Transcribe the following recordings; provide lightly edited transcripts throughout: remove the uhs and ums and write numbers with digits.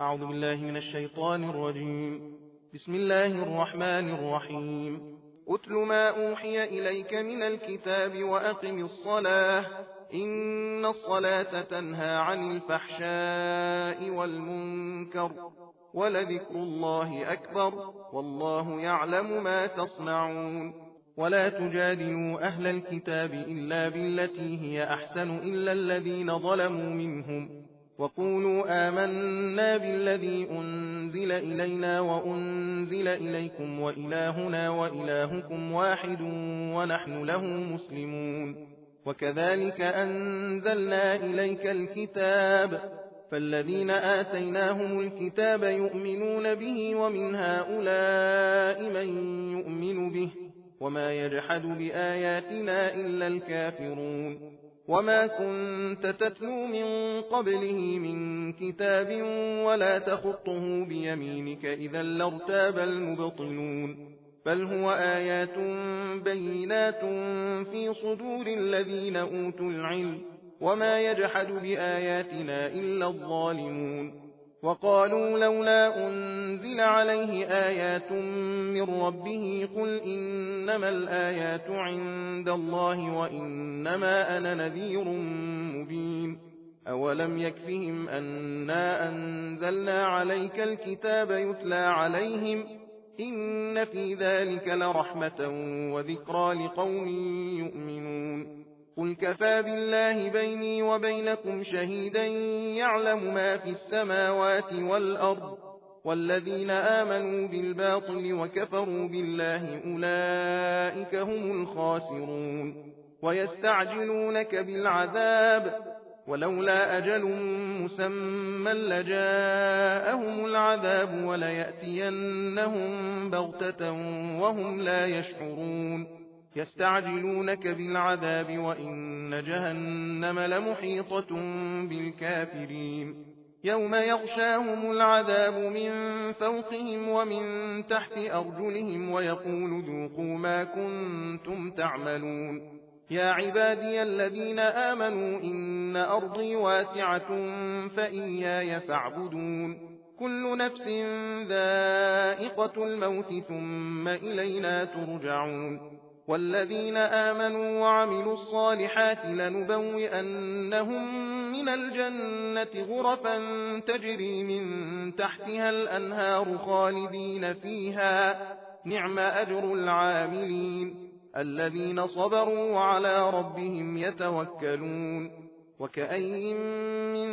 أعوذ بالله من الشيطان الرجيم. بسم الله الرحمن الرحيم. أتل ما أوحي إليك من الكتاب وأقم الصلاة إن الصلاة تنهى عن الفحشاء والمنكر ولذكر الله أكبر والله يعلم ما تصنعون. ولا تجادلوا أهل الكتاب إلا بالتي هي أحسن إلا الذين ظلموا منهم وقولوا آمنا بالذي أنزل إلينا وأنزل إليكم وإلهنا وإلهكم واحد ونحن له مسلمون. وكذلك أنزلنا إليك الكتاب فالذين آتيناهم الكتاب يؤمنون به ومن هؤلاء من يؤمن به وما يجحد بآياتنا إلا الكافرون. وما كنت تتلو من قبله من كتاب ولا تخطه بيمينك إذا لارتاب المبطلون. بل هو آيات بينات في صدور الذين أوتوا العلم وما يجحد بآياتنا إلا الظالمون. وقالوا لولا أنزل عليه آيات من ربه قل إنما الآيات عند الله وإنما أنا نذير مبين. أولم يكفهم أنا أنزلنا عليك الكتاب يتلى عليهم إن في ذلك لرحمة وذكرى لقوم يؤمنون. قل كفى بالله بيني وبينكم شهيدا يعلم ما في السماوات والأرض والذين آمنوا بالباطل وكفروا بالله أولئك هم الخاسرون. ويستعجلونك بالعذاب ولولا أجل مسمى لجاءهم العذاب وليأتينهم بغتة وهم لا يشعرون. يستعجلونك بالعذاب وإن جهنم لمحيطة بالكافرين. يوم يغشاهم العذاب من فوقهم ومن تحت أرجلهم ويقول ذوقوا ما كنتم تعملون. يا عبادي الذين آمنوا إن أرضي واسعة فإياي فاعبدون. كل نفس ذائقة الموت ثم إلينا ترجعون. والذين آمنوا وعملوا الصالحات لنبوئنهم من الجنة غرفا تجري من تحتها الأنهار خالدين فيها نعم أجر العاملين الذين صبروا وعلى ربهم يتوكلون. وكأي من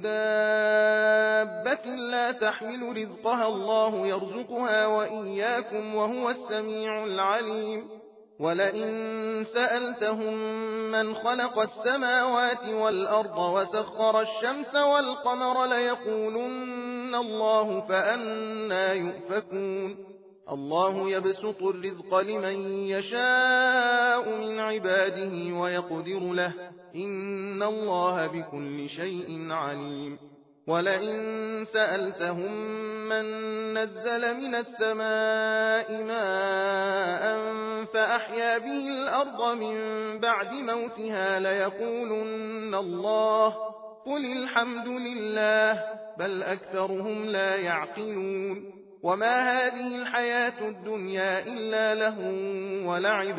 دابة لا تحمل رزقها الله يرزقها وإياكم وهو السميع العليم. ولئن سألتهم من خلق السماوات والأرض وسخر الشمس والقمر ليقولن الله فأنى يؤفكون. الله يبسط الرزق لمن يشاء من عباده ويقدر له إن الله بكل شيء عليم. ولئن سألتهم من نزل من السماء ماء فأحيا به الأرض من بعد موتها ليقولن الله قل الحمد لله بل أكثرهم لا يعقلون. وما هذه الحياة الدنيا إلا لهو ولعب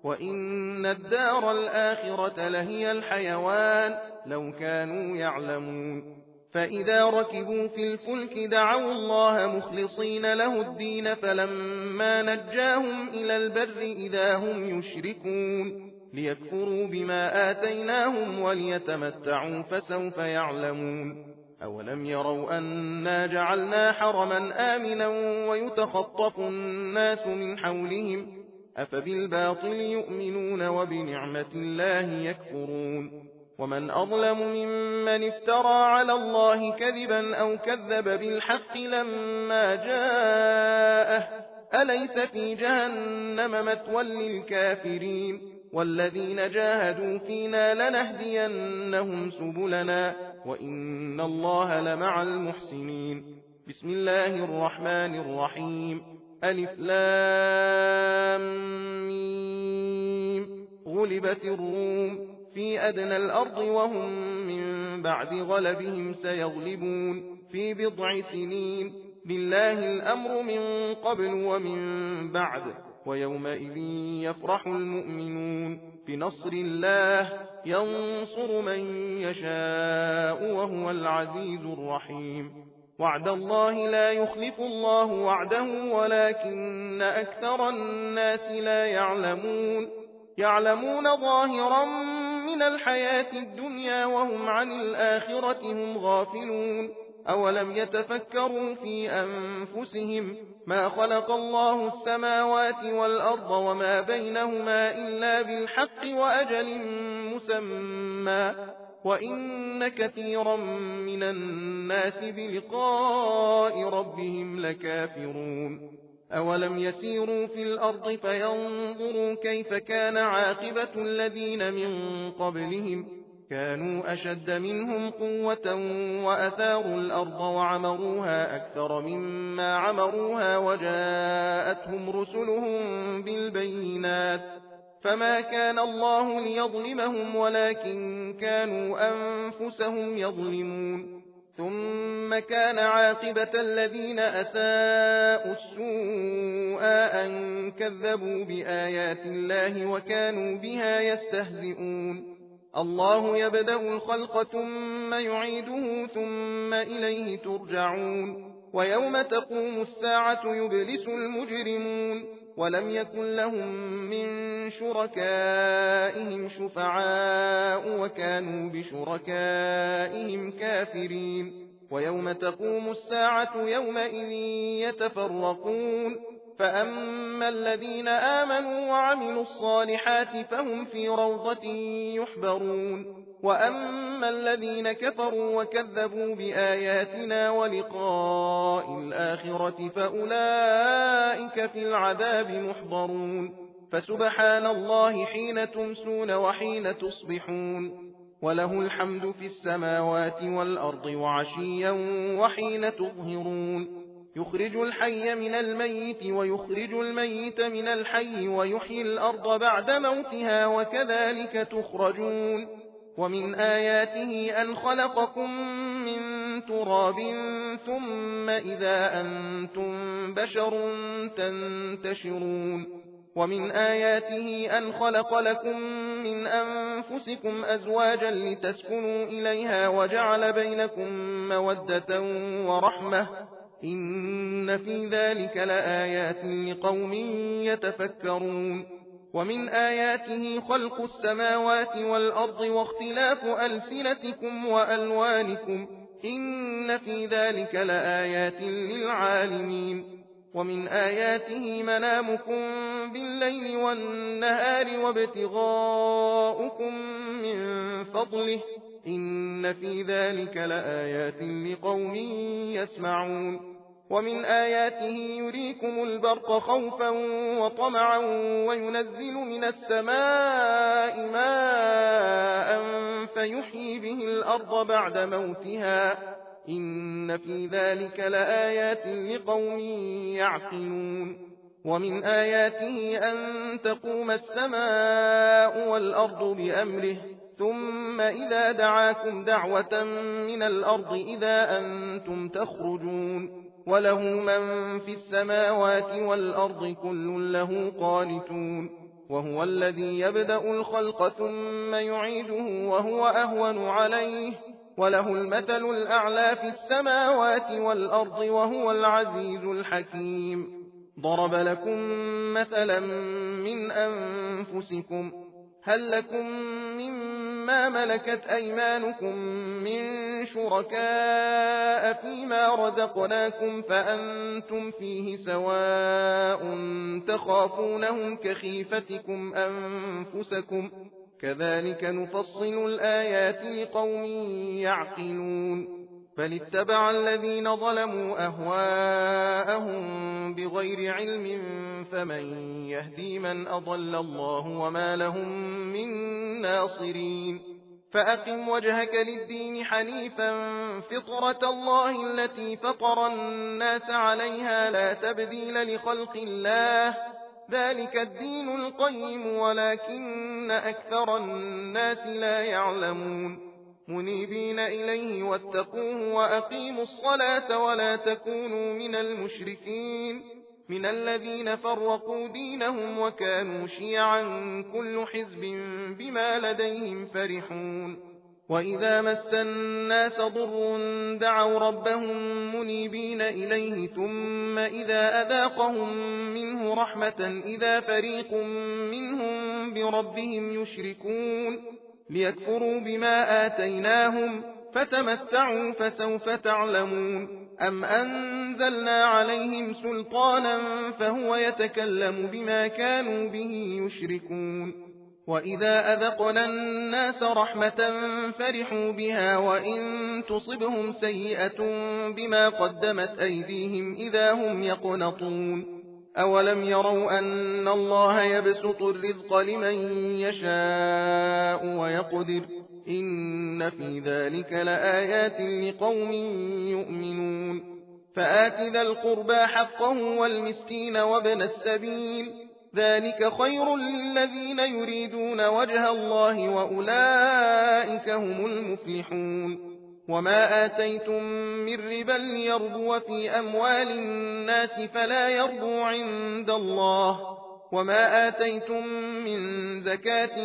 وإن الدار الآخرة لهي الحيوان لو كانوا يعلمون. فإذا ركبوا في الفلك دعوا الله مخلصين له الدين فلما نجاهم إلى البر إذا هم يشركون ليكفروا بما آتيناهم وليتمتعوا فسوف يعلمون. أولم يروا أنا جعلنا حرما آمنا ويتخطف الناس من حولهم أفبالباطل يؤمنون وبنعمة الله يكفرون. ومن أظلم ممن افترى على الله كذبا أو كذب بالحق لما جاءه أليس في جهنم مثوى للكافرين. والذين جاهدوا فينا لنهدينهم سبلنا وإن الله لمع المحسنين. بسم الله الرحمن الرحيم. ألف لام ميم. غلبت الروم في أدنى الأرض وهم من بعد غلبهم سيغلبون في بضع سنين لله الأمر من قبل ومن بعد ويومئذ يفرح المؤمنون بنصر الله ينصر من يشاء وهو العزيز الرحيم وعد الله لا يخلف الله وعده ولكن أكثر الناس لا يعلمون ظاهرا من الحياة الدنيا وهم عن الآخرة هم غافلون أولم يتفكروا في أنفسهم ما خلق الله السماوات والأرض وما بينهما إلا بالحق وأجل مسمى وإن كثيرا من الناس بلقاء ربهم لكافرون أولم يسيروا في الأرض فينظروا كيف كان عاقبة الذين من قبلهم كانوا أشد منهم قوة وأثاروا الأرض وعمروها أكثر مما عمروها وجاءتهم رسلهم بالبينات فما كان الله ليظلمهم ولكن كانوا أنفسهم يظلمون ثم كان عاقبة الذين أساءوا السوء أن كذبوا بآيات الله وكانوا بها يستهزئون الله يبدأ الخلق ثم يعيده ثم إليه ترجعون ويوم تقوم الساعة يبلس المجرمون ولم يكن لهم من شركائهم شفعاء وكانوا بشركائهم كافرين ويوم تقوم الساعة يومئذ يتفرقون فأما الذين آمنوا وعملوا الصالحات فهم في روضة يحبرون وأما الذين كفروا وكذبوا بآياتنا ولقاء الآخرة فأولئك في العذاب محضرون فسبحان الله حين تمسون وحين تصبحون وله الحمد في السماوات والأرض وعشيا وحين تظهرون يخرج الحي من الميت ويخرج الميت من الحي ويحيي الأرض بعد موتها وكذلك تخرجون ومن آياته أن خلقكم من تراب ثم إذا أنتم بشر تنتشرون ومن آياته أن خلق لكم من أنفسكم أزواجا لتسكنوا إليها وجعل بينكم مودة ورحمة إن في ذلك لآيات لقوم يتفكرون ومن آياته خلق السماوات والأرض واختلاف ألسنتكم وألوانكم إن في ذلك لآيات للعالمين ومن آياته منامكم بالليل والنهار وابتغاؤكم من فضله إن في ذلك لآيات لقوم يسمعون ومن آياته يريكم البرق خوفا وطمعا وينزل من السماء ماء فيحيي به الأرض بعد موتها إن في ذلك لآيات لقوم يعقلون ومن آياته أن تقوم السماء والأرض بأمره ثم إذا دعاكم دعوة من الأرض إذا أنتم تخرجون وله من في السماوات والأرض كل له قانتون وهو الذي يبدأ الخلق ثم يعيده وهو أهون عليه وله المثل الأعلى في السماوات والأرض وهو العزيز الحكيم ضرب لكم مثلا من أنفسكم هل لكم مما ملكت أيمانكم من شركاء فيما رزقناكم فأنتم فيه سواء تخافونهم كخيفتكم أنفسكم كذلك نفصل الآيات لقوم يعقلون بل اتبع الذين ظلموا أهواءهم بغير علم فمن يهدي من أضل الله وما لهم من ناصرين فأقم وجهك للدين حنيفا فطرة الله التي فطر الناس عليها لا تبديل لخلق الله ذلك الدين القيم ولكن أكثر الناس لا يعلمون منيبين إليه واتقوه وأقيموا الصلاة ولا تكونوا من المشركين من الذين فرقوا دينهم وكانوا شيعا كل حزب بما لديهم فرحون وإذا مس الناس ضر دعوا ربهم منيبين إليه ثم إذا أذاقهم منه رحمة إذا فريق منهم بربهم يشركون ليكفروا بما آتيناهم فتمتعوا فسوف تعلمون أم أنزلنا عليهم سلطانا فهو يتكلم بما كانوا به يشركون وإذا أذقنا الناس رحمة فرحوا بها وإن تصبهم سيئة بما قدمت أيديهم إذا هم يقنطون أولم يروا أن الله يبسط الرزق لمن يشاء ويقدر إن في ذلك لآيات لقوم يؤمنون فآت ذا القربى حقه والمسكين وابن السبيل ذلك خير للذين يريدون وجه الله وأولئك هم المفلحون وما آتيتم من ربا ليربو في أموال الناس فلا يربو عند الله وما آتيتم من زكاة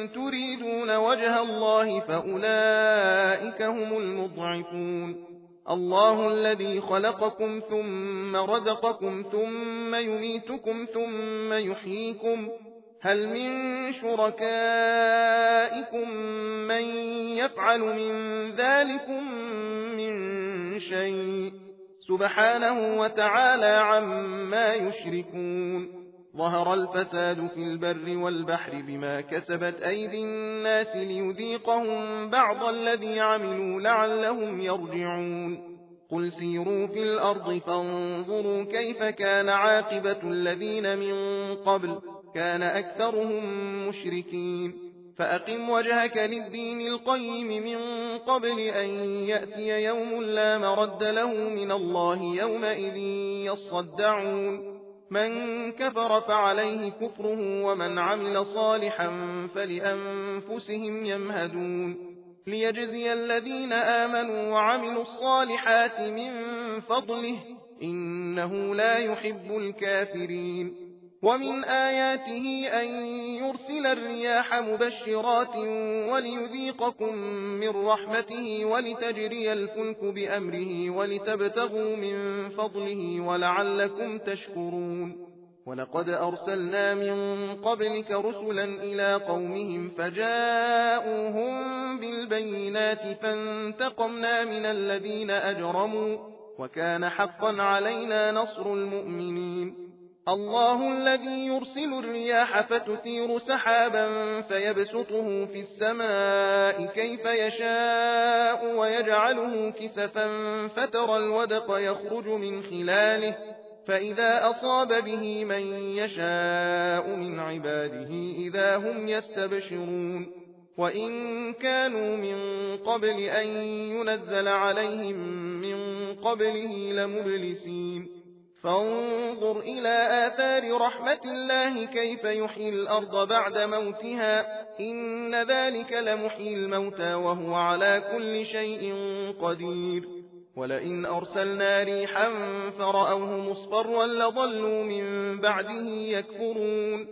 تريدون وجه الله فأولئك هم المضعفون الله الذي خلقكم ثم رزقكم ثم يميتكم ثم يحييكم هل من شركائكم من يفعل من ذلكم من شيء سبحانه وتعالى عما يشركون ظهر الفساد في البر والبحر بما كسبت أيدي الناس ليذيقهم بعض الذي عملوا لعلهم يرجعون قل سيروا في الأرض فانظروا كيف كان عاقبة الذين من قبل كان أكثرهم مشركين فأقم وجهك للدين القيم من قبل أن يأتي يوم لا مرد له من الله يومئذ يصدعون من كفر فعليه كفره ومن عمل صالحا فلأنفسهم يمهدون ليجزي الذين آمنوا وعملوا الصالحات من فضله إنه لا يحب الكافرين ومن آياته أن يرسل الرياح مبشرات وليذيقكم من رحمته ولتجري الفلك بأمره ولتبتغوا من فضله ولعلكم تشكرون ولقد أرسلنا من قبلك رسلا إلى قومهم فجاءوهم بالبينات فانتقمنا من الذين أجرموا وكان حقا علينا نصر المؤمنين الله الذي يرسل الرياح فتثير سحابا فيبسطه في السماء كيف يشاء ويجعله كسفا فترى الودق يخرج من خلاله فإذا أصاب به من يشاء من عباده إذا هم يستبشرون وإن كانوا من قبل أن ينزل عليهم من قبله لمبلسين فانظر إلى آثار رحمة الله كيف يحيي الأرض بعد موتها إن ذلك لمحيي الموتى وهو على كل شيء قدير ولئن أرسلنا ريحا فرأوه مصفرا لظلوا من بعده يكفرون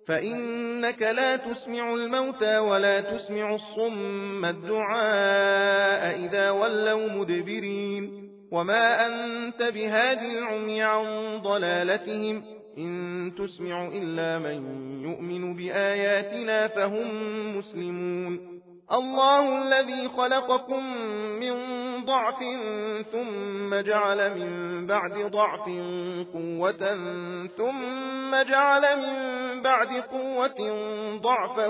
فإنك لا تسمع الموتى ولا تسمع الصم الدعاء إذا ولوا مدبرين وما أنت بهاد العمي عن ضلالتهم إن تسمع إلا من يؤمن بآياتنا فهم مسلمون الله الذي خلقكم من ضعف ثم جعل من بعد ضعف قوة ثم جعل من بعد قوة ضعفا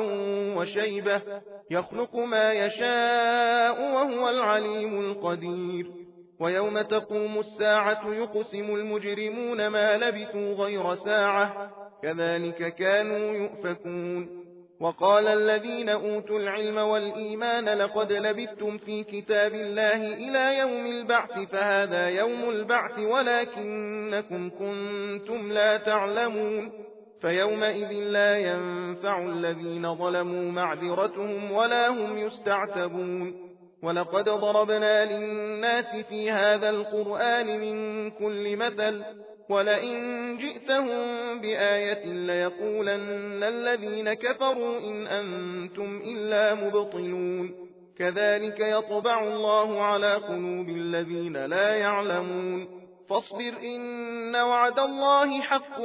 وشيبة يخلق ما يشاء وهو العليم القدير ويوم تقوم الساعة يقسم المجرمون ما لبثوا غير ساعة كذلك كانوا يؤفكون وقال الذين أوتوا العلم والإيمان لقد لبثتم في كتاب الله إلى يوم البعث فهذا يوم البعث ولكنكم كنتم لا تعلمون فيومئذ لا ينفع الذين ظلموا معذرتهم ولا هم يستعتبون ولقد ضربنا للناس في هذا القرآن من كل مثل ولئن جئتهم بآية ليقولن الذين كفروا إن أنتم إلا مبطلون كذلك يطبع الله على قلوب الذين لا يعلمون فاصبر إن وعد الله حق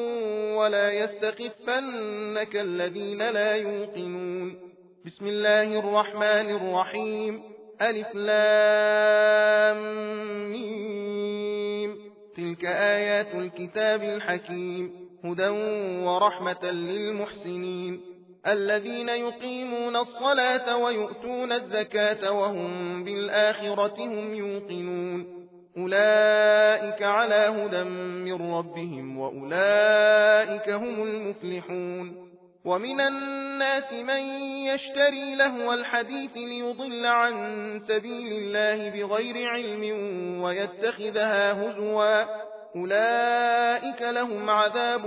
ولا يستخفنك الذين لا يوقنون بسم الله الرحمن الرحيم ألف لام ميم تلك آيات الكتاب الحكيم هدى ورحمة للمحسنين الذين يقيمون الصلاة ويؤتون الزكاة وهم بالآخرة هم يوقنون أولئك على هدى من ربهم وأولئك هم المفلحون ومن الناس من يشتري لهو الحديث ليضل عن سبيل الله بغير علم ويتخذها هزوا أولئك لهم عذاب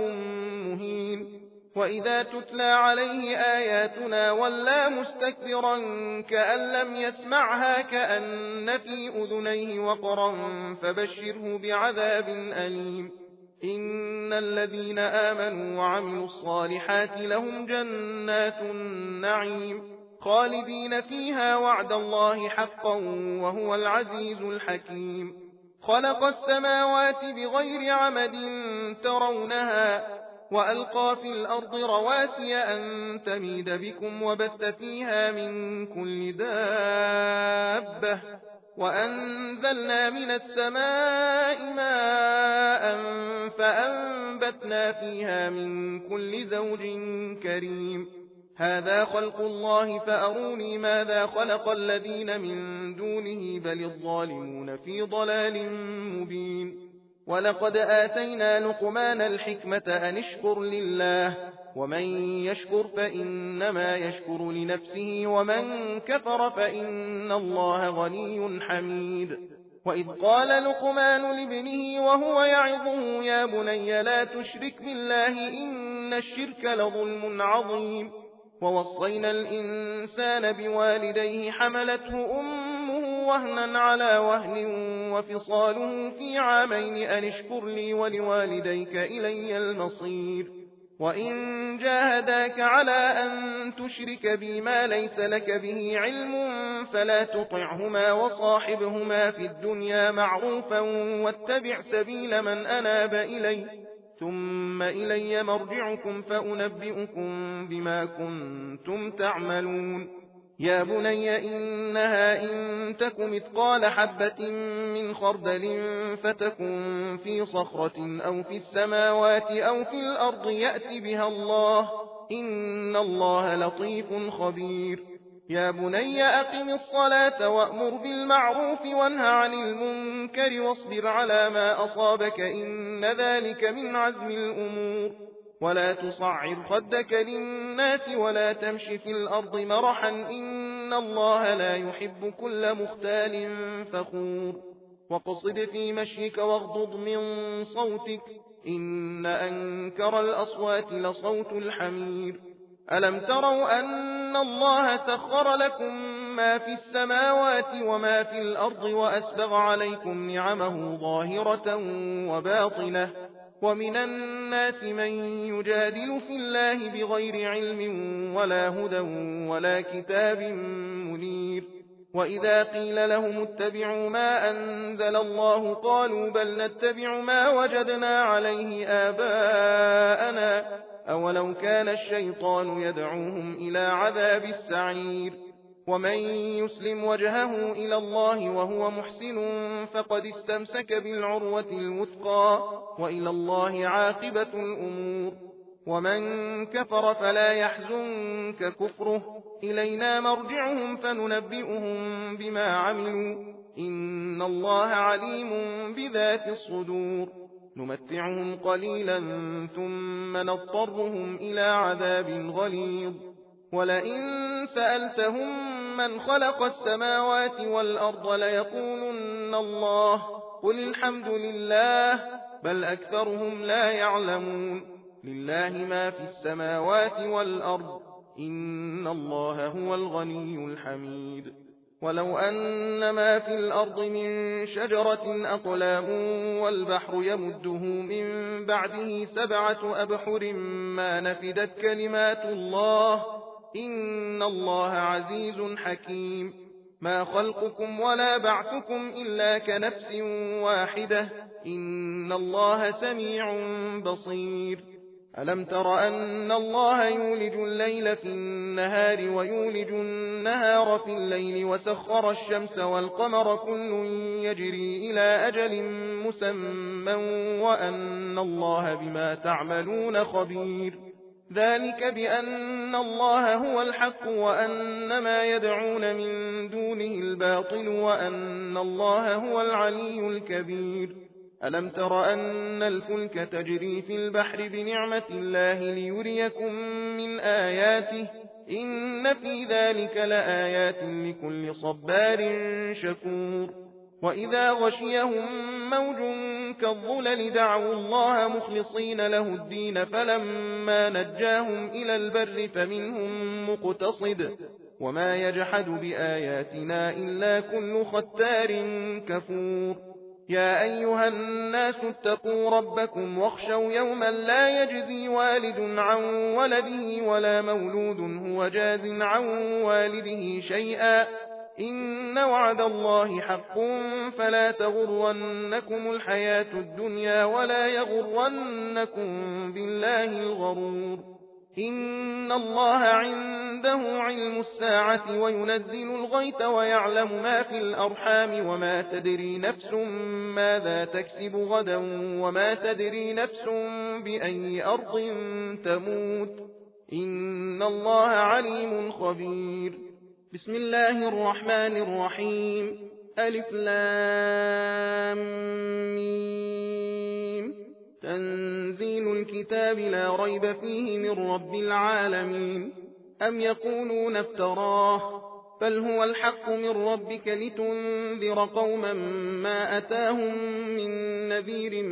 مهين وإذا تتلى عليه آياتنا ولى مستكبرا كأن لم يسمعها كأن في أذنيه وقرا فبشره بعذاب أليم إن الذين آمنوا وعملوا الصالحات لهم جنات النعيم خالدين فيها وعد الله حقا وهو العزيز الحكيم خلق السماوات بغير عمد ترونها وألقى في الأرض رواسي أن تميد بكم وبث فيها من كل دابة وأنزلنا من السماء ماء فأنبتنا فيها من كل زوج كريم هذا خلق الله فأروني ماذا خلق الذين من دونه بل الظالمون في ضلال مبين ولقد آتينا لقمان الحكمة أن اشكر لله ومن يشكر فإنما يشكر لنفسه ومن كفر فإن الله غني حميد وإذ قال لقمان لابنه وهو يعظه يا بني لا تشرك بالله إن الشرك لظلم عظيم ووصينا الإنسان بوالديه حملته أمه وهنا على وهن وفصاله في عامين أن اشكر لي ولوالديك إلي المصير وإن جاهداك على أن تشرك بي ما ليس لك به علم فلا تطعهما وصاحبهما في الدنيا معروفا واتبع سبيل من أناب إلي ثم إلي مرجعكم فأنبئكم بما كنتم تعملون يا بني إنها إن تك مثقال حبة من خردل فتكن في صخرة أو في السماوات أو في الأرض يأت بها الله إن الله لطيف خبير يا بني أقم الصلاة وأمر بالمعروف وانه عن المنكر واصبر على ما أصابك إن ذلك من عزم الأمور ولا تصعر خدك للناس ولا تمش في الأرض مرحا إن الله لا يحب كل مختال فخور واقصد في مشيك واغضض من صوتك إن أنكر الأصوات لصوت الحمير ألم تروا أن الله سخر لكم ما في السماوات وما في الأرض وأسبغ عليكم نعمه ظاهرة وباطنة ومن الناس من يجادل في الله بغير علم ولا هدى ولا كتاب منير وإذا قيل لهم اتبعوا ما أنزل الله قالوا بل نتبع ما وجدنا عليه آباءنا أولو كان الشيطان يدعوهم إلى عذاب السعير ومن يسلم وجهه إلى الله وهو محسن فقد استمسك بالعروة الوثقى وإلى الله عاقبة الأمور ومن كفر فلا يحزنك كفره إلينا مرجعهم فننبئهم بما عملوا إن الله عليم بذات الصدور نمتعهم قليلا ثم نضطرهم إلى عذاب غليظ ولئن سألتهم من خلق السماوات والأرض ليقولن الله قل الحمد لله بل أكثرهم لا يعلمون لله ما في السماوات والأرض إن الله هو الغني الحميد ولو أن ما في الأرض من شجرة أقلام والبحر يمده من بعده 7 أبحر ما نفدت كلمات الله إن الله عزيز حكيم ما خلقكم ولا بعثكم إلا كنفس واحدة إن الله سميع بصير ألم تر أن الله يولج الليل في النهار ويولج النهار في الليل وسخر الشمس والقمر كل يجري إلى أجل مسمى وأن الله بما تعملون خبير ذلك بأن الله هو الحق وأن ما يدعون من دونه الباطل وأن الله هو العلي الكبير ألم تر أن الفلك تجري في البحر بنعمة الله ليريكم من آياته إن في ذلك لآيات لكل صبار شكور وإذا غشيهم موج كالظلل دعوا الله مخلصين له الدين فلما نجاهم إلى البر فمنهم مقتصد وما يجحد بآياتنا إلا كل ختار كفور يا أيها الناس اتقوا ربكم واخشوا يوما لا يجزي والد عن ولده ولا مولود هو جاز عن والده شيئا إن وعد الله حق فلا تغرنكم الحياة الدنيا ولا يغرنكم بالله الغرور إن الله عنده علم الساعة وينزل الغيث ويعلم ما في الأرحام وما تدري نفس ماذا تكسب غدا وما تدري نفس بأي أرض تموت إن الله عليم خبير بسم الله الرحمن الرحيم ألف لام ميم تنزيل الكتاب لا ريب فيه من رب العالمين أم يقولون افتراه بل هو الحق من ربك لتنذر قوما ما أتاهم من نذير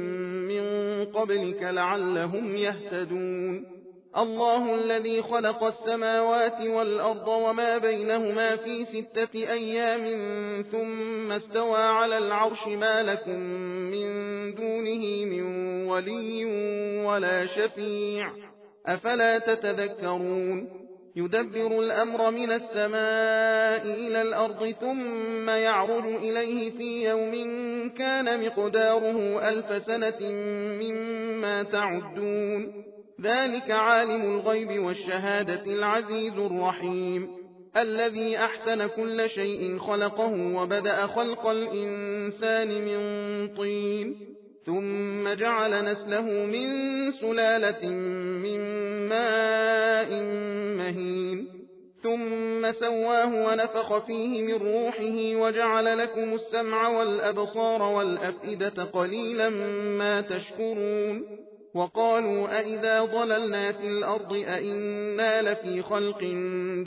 من قبلك لعلهم يهتدون الله الذي خلق السماوات والأرض وما بينهما في 6 أيام ثم استوى على العرش ما لكم من دونه من ولي ولا شفيع أفلا تتذكرون يدبر الأمر من السماء إلى الأرض ثم يعرج إليه في يوم كان مقداره 1000 سنة مما تعدون ذلك عالم الغيب والشهادة العزيز الرحيم الذي أحسن كل شيء خلقه وبدأ خلق الإنسان من طين ثم جعل نسله من سلالة من ماء مهين ثم سواه ونفخ فيه من روحه وجعل لكم السمع والأبصار والأفئدة قليلا ما تشكرون وقالوا أئذا ضللنا في الأرض أئنا لفي خلق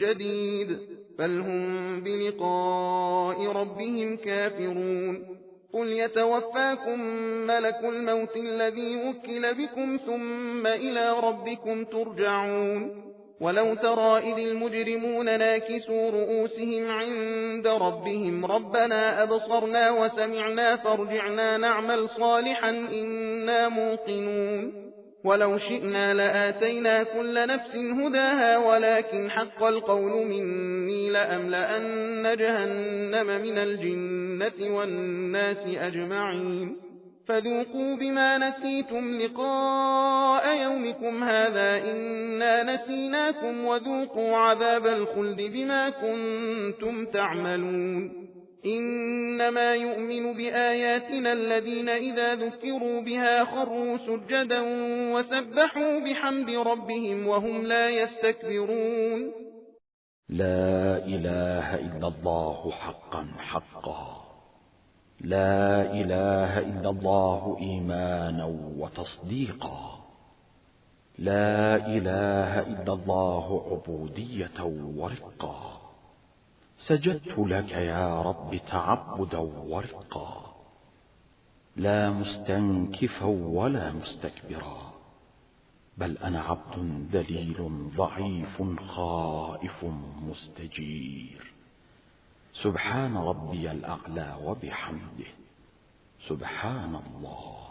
جديد بل هم بلقاء ربهم كافرون قل يتوفاكم ملك الموت الذي وكل بكم ثم إلى ربكم ترجعون ولو ترى إذ المجرمون ناكسوا رؤوسهم عند ربهم ربنا أبصرنا وسمعنا فارجعنا نعمل صالحا إنا موقنون ولو شئنا لآتينا كل نفس هداها ولكن حق القول مني لأملأن جهنم من الجنة والناس أجمعين فذوقوا بما نسيتم لقاء يومكم هذا إنا نسيناكم وذوقوا عذاب الخلد بما كنتم تعملون إنما يؤمن بآياتنا الذين إذا ذكروا بها خروا سجدا وسبحوا بحمد ربهم وهم لا يستكبرون لا إله إلا الله حقا حقا لا إله إلا الله إيمانا وتصديقا لا إله إلا الله عبودية ورقا سجدت لك يا رب تعبدا ورقا لا مستنكفا ولا مستكبرا بل أنا عبد ذليل ضعيف خائف مستجير. سبحان ربي الأعلى وبحمده. سبحان الله.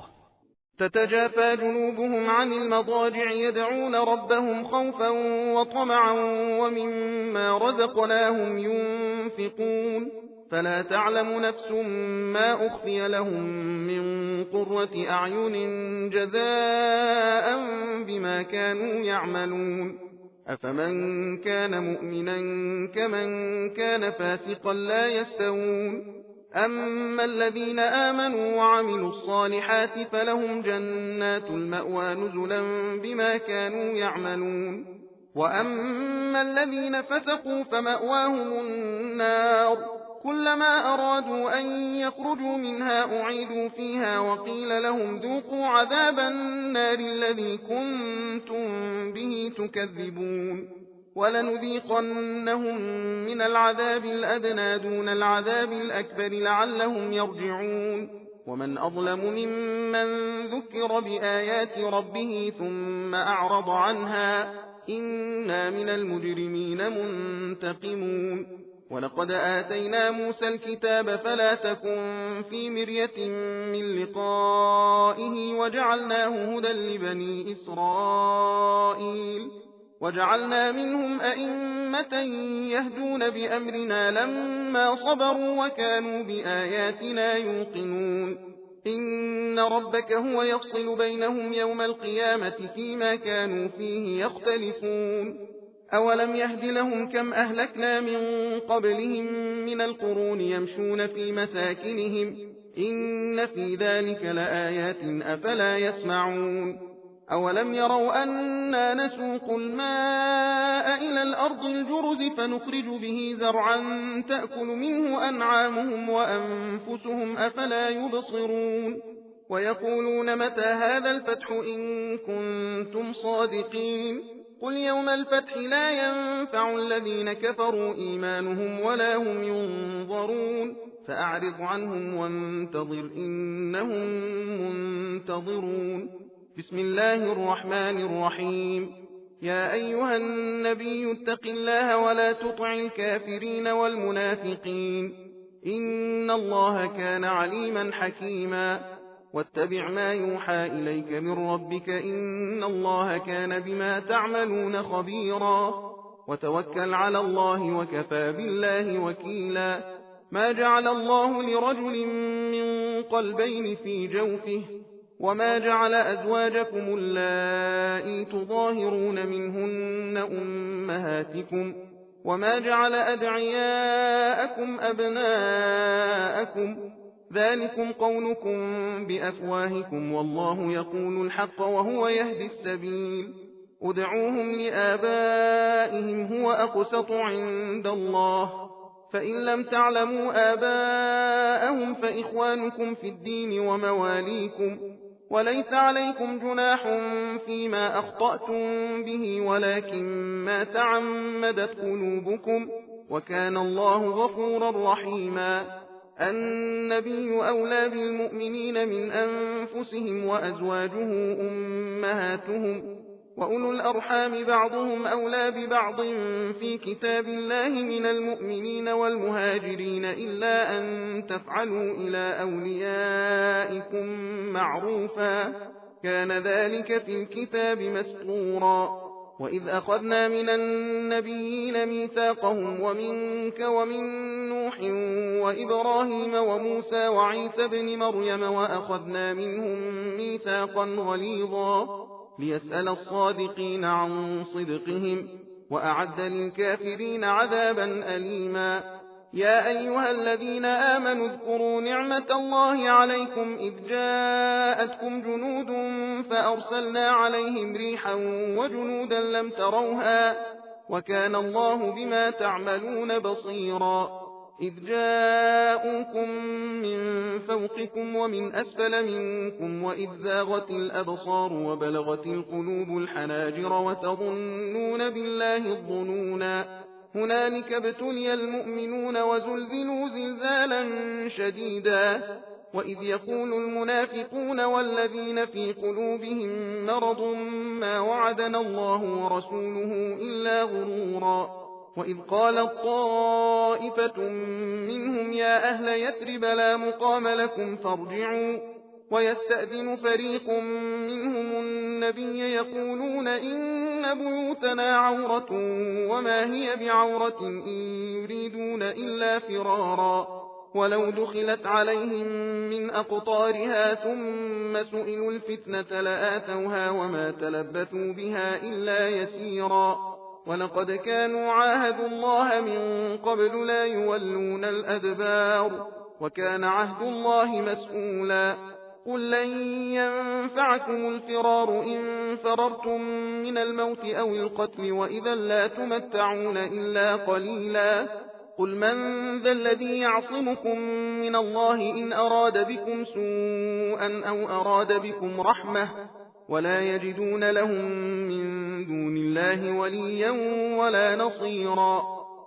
تتجافى جنوبهم عن المضاجع يدعون ربهم خوفا وطمعا ومما رزقناهم ينفقون فلا تعلم نفس ما أخفي لهم من قرة أعين جزاء بما كانوا يعملون أفمن كان مؤمنا كمن كان فاسقا لا يستوون أما الذين آمنوا وعملوا الصالحات فلهم جنات المأوى نزلا بما كانوا يعملون وأما الذين فسقوا فمأواهم النار كلما أرادوا أن يخرجوا منها أعيدوا فيها وقيل لهم ذوقوا عذاب النار الذي كنتم به تكذبون ولنذيقنهم من العذاب الأدنى دون العذاب الأكبر لعلهم يرجعون ومن أظلم ممن ذكر بآيات ربه ثم أعرض عنها إنا من المجرمين منتقمون ولقد آتينا موسى الكتاب فلا تكن في مرية من لقائه وجعلناه هدى لبني إسرائيل وجعلنا منهم أئمة يهدون بأمرنا لما صبروا وكانوا بآياتنا يوقنون إن ربك هو يفصل بينهم يوم القيامة فيما كانوا فيه يختلفون أولم يهد لهم كم أهلكنا من قبلهم من القرون يمشون في مساكنهم إن في ذلك لآيات أفلا يسمعون أولم يروا أنا نسوق الماء إلى الأرض الجرز فنخرج به زرعا تأكل منه أنعامهم وأنفسهم أفلا يبصرون ويقولون متى هذا الفتح إن كنتم صادقين قل يوم الفتح لا ينفع الذين كفروا إيمانهم ولا هم ينظرون فأعرض عنهم وانتظر إنهم منتظرون بسم الله الرحمن الرحيم يا أيها النبي اتق الله ولا تطع الكافرين والمنافقين إن الله كان عليما حكيما واتبع ما يوحى إليك من ربك إن الله كان بما تعملون خبيرا وتوكل على الله وكفى بالله وكيلا ما جعل الله لرجل من قلبين في جوفه وما جعل أزواجكم اللائي تظاهرون منهن أمهاتكم وما جعل أدعياءكم أبناءكم ذلكم قولكم بأفواهكم والله يقول الحق وهو يهدي السبيل ادعوهم لآبائهم هو أقسط عند الله فإن لم تعلموا آباءهم فإخوانكم في الدين ومواليكم وليس عليكم جناح فيما أخطأتم به ولكن ما تعمدت قلوبكم وكان الله غفورا رحيما النبي أولى بالمؤمنين من أنفسهم وأزواجه أمهاتهم وأولو الأرحام بعضهم أولى ببعض في كتاب الله من المؤمنين والمهاجرين إلا أن تفعلوا إلى أوليائكم معروفا كان ذلك في الكتاب مسطورا وإذ أخذنا من النبيين ميثاقهم ومنك ومن نوح وإبراهيم وموسى وعيسى بن مريم وأخذنا منهم ميثاقا غليظا ليسأل الصادقين عن صدقهم وأعد للكافرين عذابا أليما يا أيها الذين آمنوا اذكروا نعمة الله عليكم إذ جاءتكم جنود فأرسلنا عليهم ريحا وجنودا لم تروها وكان الله بما تعملون بصيرا إذ جاءوكم من فوقكم ومن أسفل منكم وإذ زاغت الأبصار وبلغت القلوب الحناجر وتظنون بالله الظنونا هنالك ابتلي المؤمنون وزلزلوا زلزالا شديدا وإذ يقول المنافقون والذين في قلوبهم مرض ما وعدنا الله ورسوله إلا غرورا. وإذ قالت طائفة منهم يا أهل يثرب لا مقام لكم فارجعوا، ويستأذن فريق منهم النبي يقولون إن بيوتنا عورة وما هي بعورة إن يريدون إلا فرارا، ولو دخلت عليهم من أقطارها ثم سئلوا الفتنة لآتوها وما تلبثوا بها إلا يسيرا. ولقد كانوا عاهدوا الله من قبل لا يولون الأدبار، وكان عهد الله مسؤولا. قل لن ينفعكم الفرار إن فررتم من الموت أو القتل وإذا لا تمتعون إلا قليلا. قل من ذا الذي يعصمكم من الله إن أراد بكم سوءا أو أراد بكم رحمة، ولا يجدون لهم من دون الله وليا ولا نصيرا.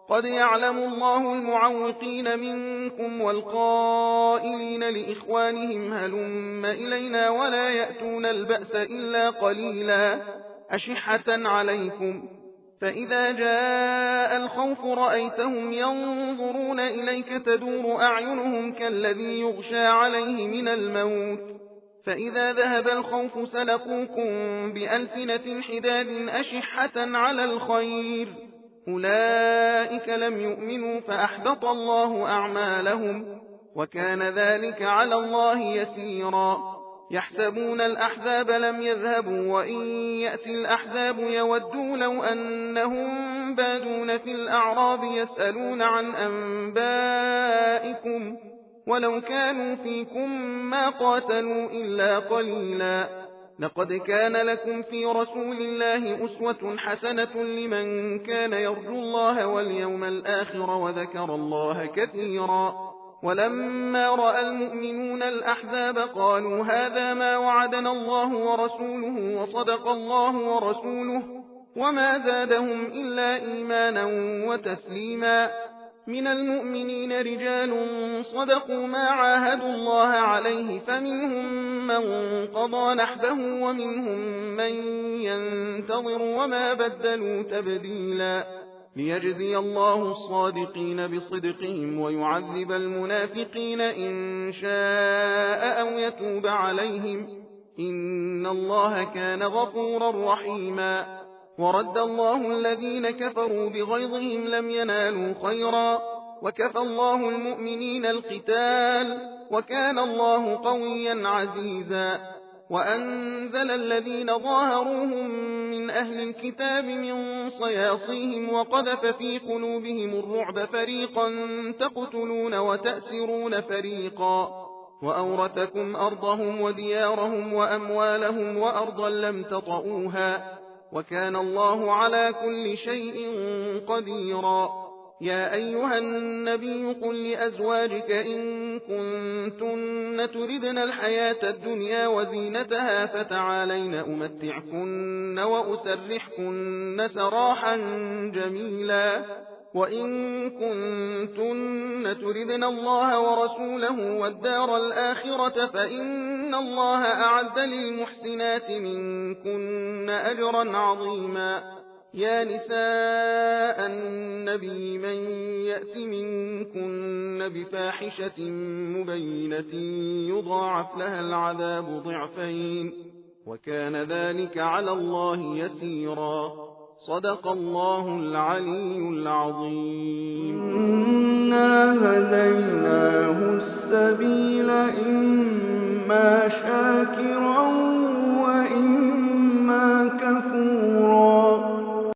قد يعلم الله المعوقين منكم والقائلين لإخوانهم هلم إلينا ولا يأتون البأس إلا قليلا أشحة عليكم، فإذا جاء الخوف رأيتهم ينظرون إليك تدور أعينهم كالذي يغشى عليه من الموت، فإذا ذهب الخوف سلقوكم بألسنة حداد أشحة على الخير، أولئك لم يؤمنوا فأحبط الله أعمالهم، وكان ذلك على الله يسيرا. يحسبون الأحزاب لم يذهبوا وإن يأتي الأحزاب يودوا لو أنهم بادون في الأعراب يسألون عن أنبائكم ولو كانوا فيكم ما قاتلوا إلا قليلا. لقد كان لكم في رسول الله أسوة حسنة لمن كان يرجو الله واليوم الآخر وذكر الله كثيرا. ولما رأى المؤمنون الأحزاب قالوا هذا ما وعدنا الله ورسوله وصدق الله ورسوله، وما زادهم إلا إيمانا وتسليما. من المؤمنين رجال صدقوا ما عاهدوا الله عليه، فمنهم من قضى نحبه ومنهم من ينتظر وما بدلوا تبديلا. ليجزي الله الصادقين بصدقهم ويعذب المنافقين إن شاء أو يتوب عليهم، إن الله كان غفورا رحيما. ورد الله الذين كفروا بغيظهم لم ينالوا خيرا، وكفى الله المؤمنين القتال، وكان الله قويا عزيزا. وأنزل الذين ظاهروهم من أهل الكتاب من صياصيهم وقذف في قلوبهم الرعب فريقا تقتلون وتأسرون فريقا، وأورثكم أرضهم وديارهم وأموالهم وأرضا لم تطئوها، وكان الله على كل شيء قديرا. يا أيها النبي قل لأزواجك إن كنتن تردن الحياة الدنيا وزينتها فتعالين أمتعكن وأسرحكن سراحا جميلا، وإن كنتن تردن الله ورسوله والدار الآخرة فإن الله أعد للمحسنات منكن أجرا عظيما. يا نساء النبي من يأت منكن بفاحشة مبينة يضاعف لها العذاب ضعفين، وكان ذلك على الله يسيرا. صدق الله العلي العظيم. إنا هديناه السبيل إما شاكرا